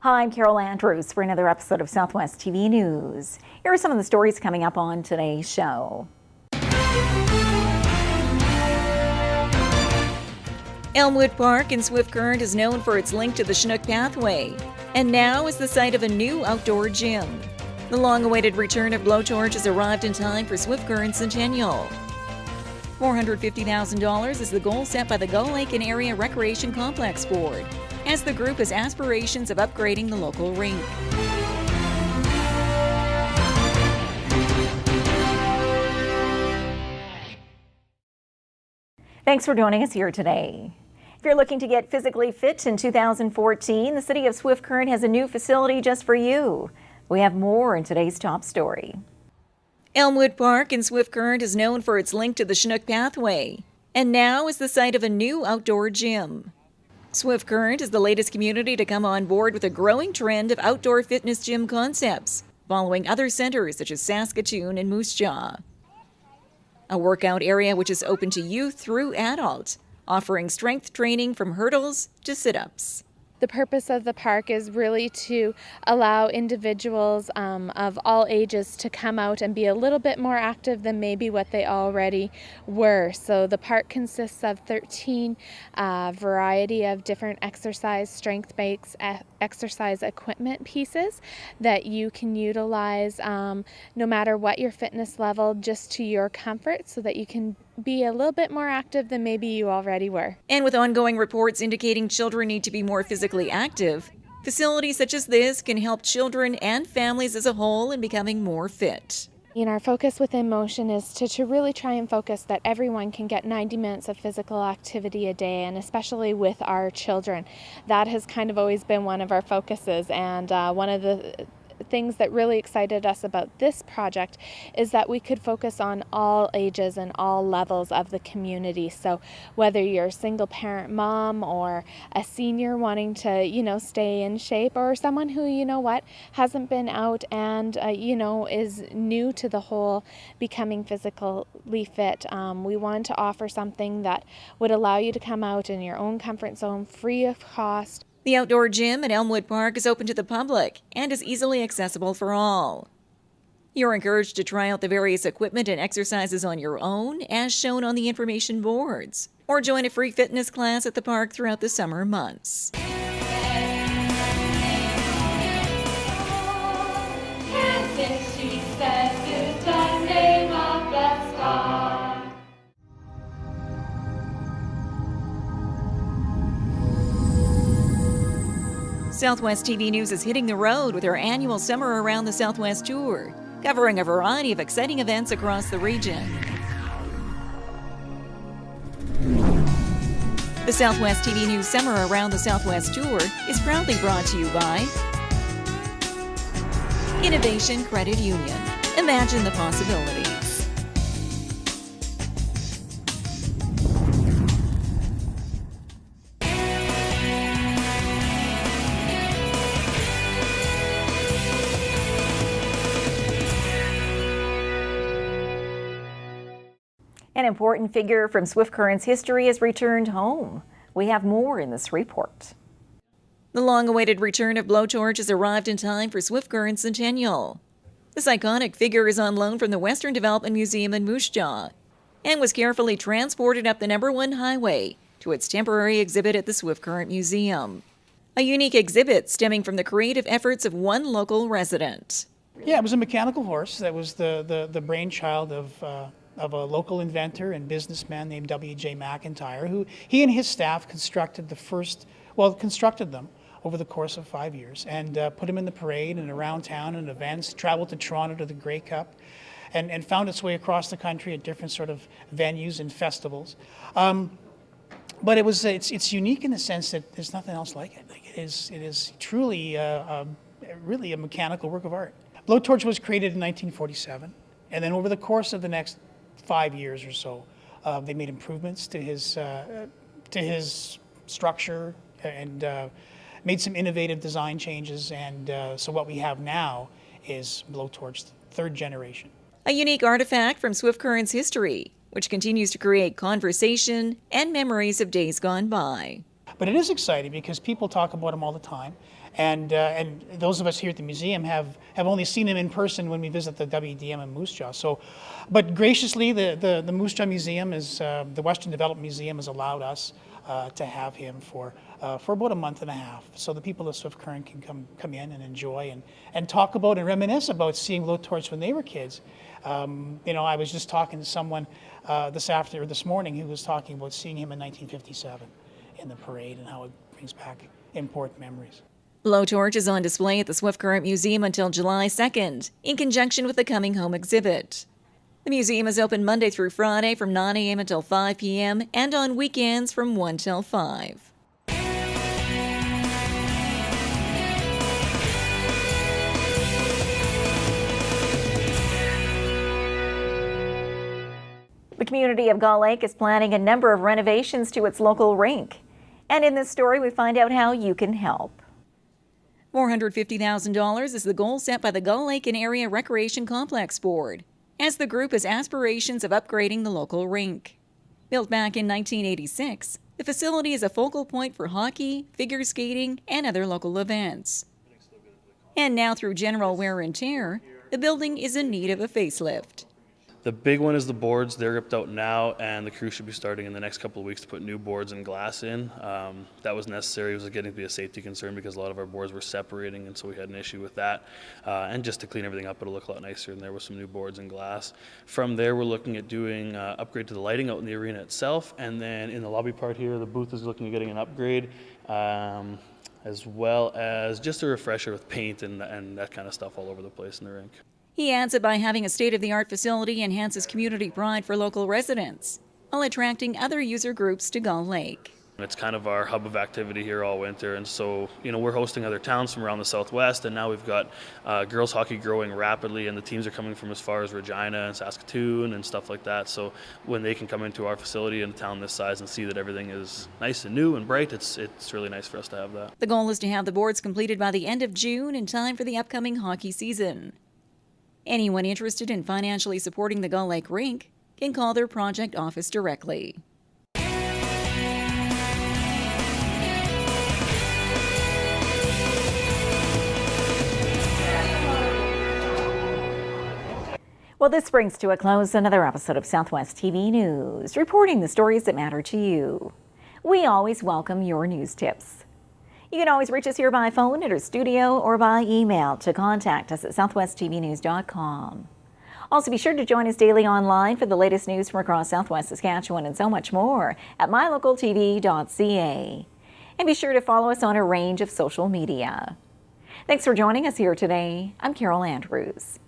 Hi, I'm Carol Andrews for another episode of Southwest TV News. Here are some of the stories coming up on today's show. Elmwood Park in Swift Current is known for its link to the Chinook Pathway, and now is the site of a new outdoor gym. The long-awaited return of Blowtorch has arrived in time for Swift Current's centennial. $450,000 is the goal set by the Gull Lake and Area Recreation Complex Board, as the group has aspirations of upgrading the local rink. Thanks for joining us here today. If you're looking to get physically fit in 2014, the City of Swift Current has a new facility just for you. We have more in today's top story. Elmwood Park in Swift Current is known for its link to the Chinook Pathway, and now is the site of a new outdoor gym. Swift Current is the latest community to come on board with a growing trend of outdoor fitness gym concepts, following other centers such as Saskatoon and Moose Jaw. A workout area which is open to youth through adult, offering strength training from hurdles to sit-ups. The purpose of the park is really to allow individuals of all ages to come out and be a little bit more active than maybe what they already were. So the park consists of 13 variety of different exercise strength-based exercise equipment pieces that you can utilize no matter what your fitness level, just to your comfort, so that you can be a little bit more active than maybe you already were. And with ongoing reports indicating children need to be more physically active, facilities such as this can help children and families as a whole in becoming more fit. Our focus within Motion is to really try and focus that everyone can get 90 minutes of physical activity a day, and especially with our children. That has kind of always been one of our focuses, and one of the things that really excited us about this project is that we could focus on all ages and all levels of the community. So whether you're a single parent mom or a senior wanting to, stay in shape, or someone who, hasn't been out and, is new to the whole becoming physically fit, we wanted to offer something that would allow you to come out in your own comfort zone, free of cost. The outdoor gym at Elmwood Park is open to the public and is easily accessible for all. You're encouraged to try out the various equipment and exercises on your own, as shown on the information boards, or join a free fitness class at the park throughout the summer months. Southwest TV News is hitting the road with our annual Summer Around the Southwest tour, covering a variety of exciting events across the region. The Southwest TV News Summer Around the Southwest tour is proudly brought to you by Innovation Credit Union. Imagine the possibilities. An important figure from Swift Current's history has returned home. We have more in this report. The long-awaited return of Blowtorch has arrived in time for Swift Current's centennial. This iconic figure is on loan from the Western Development Museum in Moose Jaw and was carefully transported up the No. 1 highway to its temporary exhibit at the Swift Current Museum. A unique exhibit stemming from the creative efforts of one local resident. Yeah, it was a mechanical horse that was the brainchild of a local inventor and businessman named W.J. McIntyre, who he and his staff constructed them over the course of 5 years, and put them in the parade and around town and events, traveled to Toronto to the Grey Cup, and found its way across the country at different sort of venues and festivals. But it's unique in the sense that there's nothing else like it. It is truly really a mechanical work of art. Blowtorch was created in 1947, and then over the course of the next 5 years or so, they made improvements to his structure and made some innovative design changes, and so what we have now is Blowtorch's third generation. A unique artifact from Swift Current's history, which continues to create conversation and memories of days gone by. But it is exciting because people talk about them all the time, And those of us here at the museum have only seen him in person when we visit the WDM in Moose Jaw. So, but graciously, the Moose Jaw Museum the Western Development Museum has allowed us to have him for about a month and a half. So the people of Swift Current can come in and enjoy and talk about and reminisce about seeing Blowtorch when they were kids. You know, I was just talking to someone this morning who was talking about seeing him in 1957 in the parade and how it brings back important memories. Blowtorch is on display at the Swift Current Museum until July 2nd, in conjunction with the Coming Home exhibit. The museum is open Monday through Friday from 9 a.m. until 5 p.m. and on weekends from 1 till 5. The community of Gull Lake is planning a number of renovations to its local rink. And in this story, we find out how you can help. $450,000 is the goal set by the Gull Lake and Area Recreation Complex Board, as the group has aspirations of upgrading the local rink. Built back in 1986, the facility is a focal point for hockey, figure skating, and other local events. And now, through general wear and tear, the building is in need of a facelift. The big one is the boards. They're ripped out now, and the crew should be starting in the next couple of weeks to put new boards and glass in. That was necessary. It was getting to be a safety concern because a lot of our boards were separating, and so we had an issue with that. And just to clean everything up, it'll look a lot nicer, and there was some new boards and glass. From there, we're looking at doing upgrade to the lighting out in the arena itself, and then in the lobby part here, the booth is looking at getting an upgrade, as well as just a refresher with paint and that kind of stuff all over the place in the rink. He adds that by having a state-of-the-art facility enhances community pride for local residents, while attracting other user groups to Gull Lake. It's kind of our hub of activity here all winter, and so, you know, we're hosting other towns from around the Southwest, and now we've got girls hockey growing rapidly, and the teams are coming from as far as Regina and Saskatoon and stuff like that. So when they can come into our facility in a town this size and see that everything is nice and new and bright, it's really nice for us to have that. The goal is to have the boards completed by the end of June in time for the upcoming hockey season. Anyone interested in financially supporting the Gull Lake Rink can call their project office directly. Well, this brings to a close another episode of Southwest TV News, reporting the stories that matter to you. We always welcome your news tips. You can always reach us here by phone at our studio or by email to contact us at southwesttvnews.com. Also, be sure to join us daily online for the latest news from across Southwest Saskatchewan and so much more at MyLocalTV.ca. And be sure to follow us on a range of social media. Thanks for joining us here today. I'm Carol Andrews.